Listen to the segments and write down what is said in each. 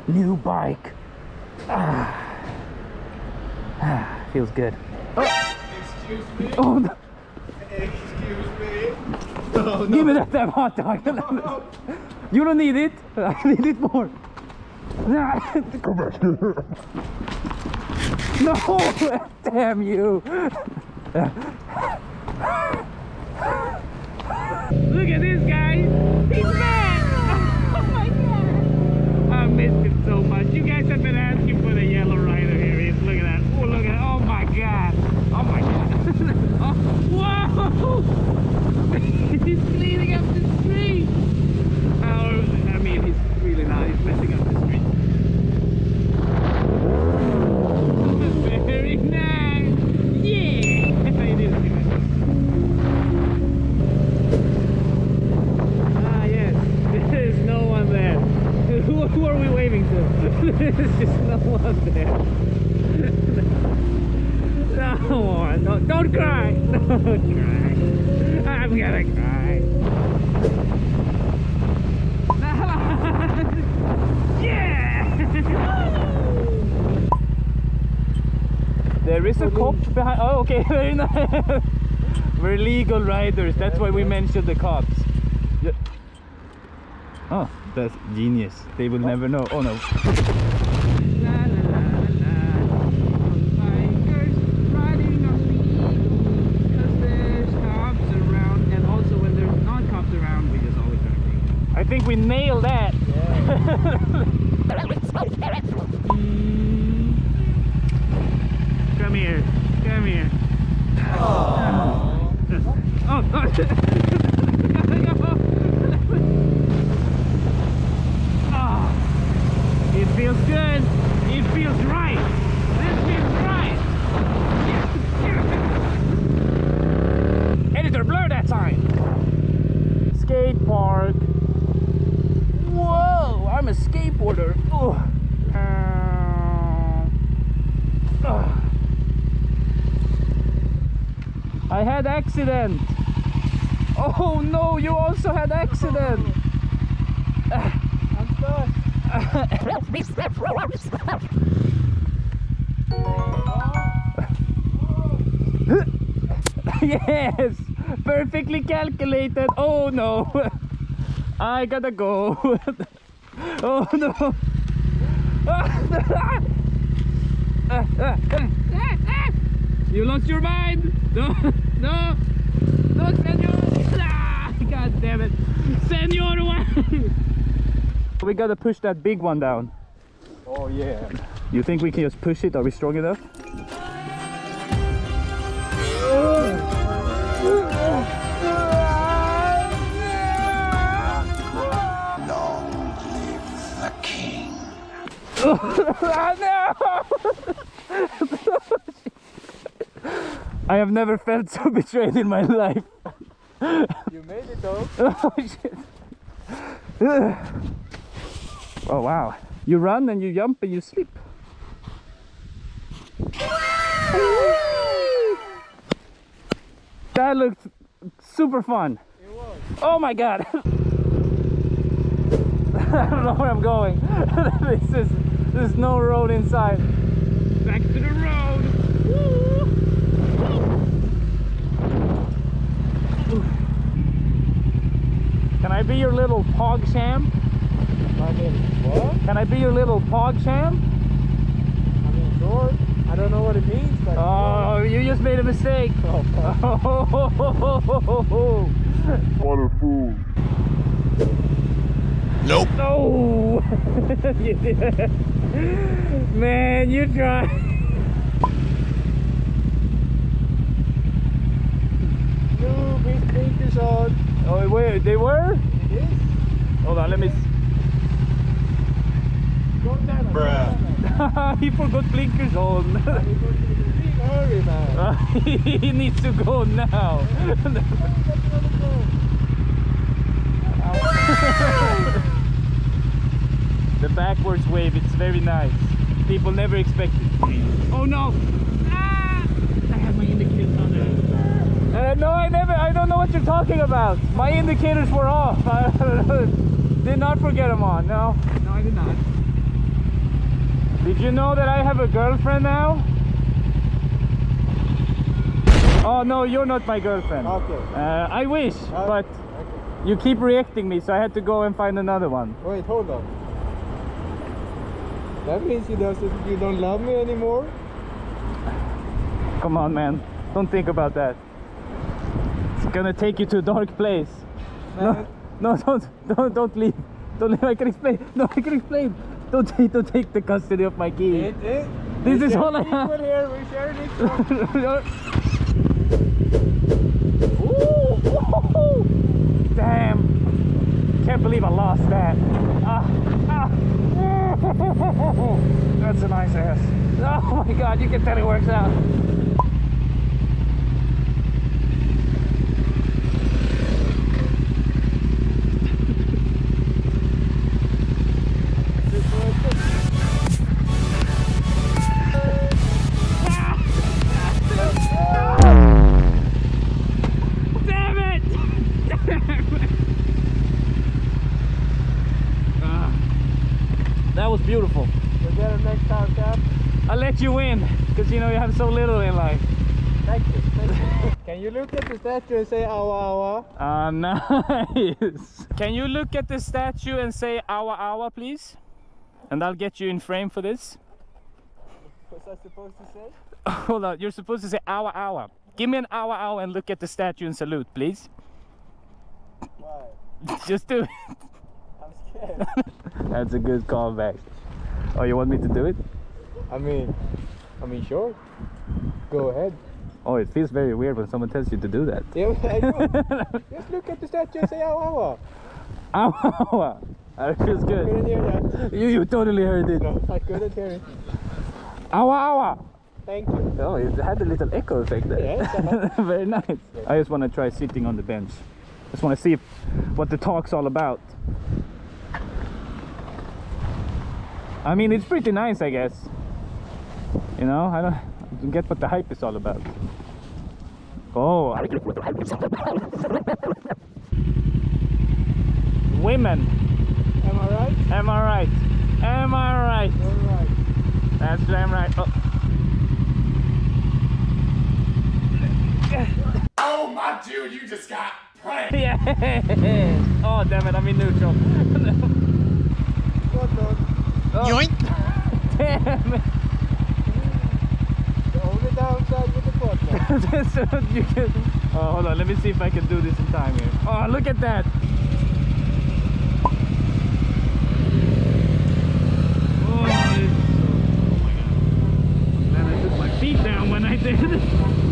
new bike. Feels good. Excuse me? Oh, no. Excuse me? Oh, Give me that damn hot dog. You don't need it. I need it more. Come back here. No, damn you. Look at this guy. He's back. Oh my god. I missed him so much. You guys have been asking for the yellow rider. Here he is. Look at that. Oh, look at that. Oh my god. Oh my god. Oh, whoa. He's cleaning up the street. I mean, he's really not. He's messing up the street. Very nice. Yeah. It is good. Ah, yes. There's no one there. Who are we waving to? There's just no one there. No, don't cry. Don't cry. I'm gonna cry. Yeah! There is a cop behind. Oh, okay, very nice. We're legal riders. That's why we mentioned the cops. Yeah. Oh, that's genius. They will never know. Oh no. I think we nailed that. Yeah. Come here. Come here. Oh. Oh. Oh. It feels good. It feels right. This feels right. Editor, blur that sign. Skate park. Whoa, I'm a skateboarder. I had accident. Oh no, you also had accident. I'm stuck. Yes, perfectly calculated. Oh no. I gotta go. Oh no. You lost your mind. No, no, no, senor. God damn it, senor. We gotta push that big one down. Oh yeah. You think we can just push it? Are we strong enough? No! I have never felt so betrayed in my life. You made it though. Oh shit. Oh wow. You run and you jump and you slip. That looked super fun. It was. Oh my god. I don't know where I'm going. There's no road inside. Back to the road. Woo. Can I be your little pog sham? I mean, what? Can I be your little pog sham? I mean, sure. I don't know what it means, but... Oh, you just made a mistake. Oh, What a fool. Nope. No. Man, you tried. No, his blinkers on. Oh wait, they were? It is. Hold on, let me. Go down. Bruh. He forgot blinkers on. Hurry, man. He needs to go now. The backwards wave, it's very nice. People never expect it. Oh no! Ah! I have my indicators on there. No, I don't know what you're talking about. My indicators were off. I did not forget them on, no. No, I did not. Did you know that I have a girlfriend now? Oh no, you're not my girlfriend. Okay. I wish, but you keep reacting me, so I had to go and find another one. Wait, hold on. That means you don't love me anymore? Come on, man. Don't think about that. It's gonna take you to a dark place. Man. No, don't leave. Don't leave. I can explain. No, I can explain. Don't take the custody of my key. This is all I have. Here. We're sharing equal. Ooh, damn. Can't believe I lost that. That's a nice ass. Oh my god, you can tell it works out. That was beautiful. We'll get it next time, Cap. I'll let you win, because you know you have so little in life. Thank you. Can you look at the statue and say awa awa? Nice. Can you look at the statue and say awa awa, please? And I'll get you in frame for this. What's I supposed to say? Hold on, you're supposed to say awa awa. Give me an awa awa and look at the statue and salute, please. Why? Just do it. I'm scared. That's a good callback. Oh, you want me to do it? I mean, sure. Go ahead. Oh, it feels very weird when someone tells you to do that. Yeah, I know. Just look at the statue and say awa awa. Awa awa. That feels I couldn't good. hear that. You totally heard it. No, I couldn't hear it. Awa awa. Thank you. Oh, it had a little echo effect there. Yes. Very nice. I just want to try sitting on the bench. Just want to see what the talk's all about. I mean, it's pretty nice, I guess. You know, I don't get what the hype is all about. Oh, women. Am I right? Am I right? Am I right? You're right. That's damn right. Oh. Oh my dude, you just got pranked. Yeah. Oh damn it, I'm in neutral. What the? Oh. Yoink! Damn it. The only downside with the podcast. You can... Oh, hold on, let me see if I can do this in time here. Oh, look at that. Oh my god. Then I took my feet down when I did.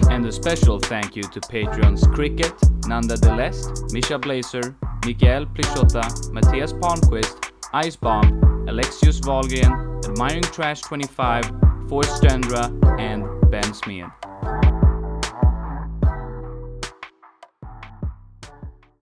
And a special thank you to Patreons Cricket, Nanda Delest, Misha Blazer, Mikael Plichota, Matthias Palmqvist, Ice Bomb, Alexius Wahlgren, Admiring Trash 25, Forrest Stendra, and Ben Smith.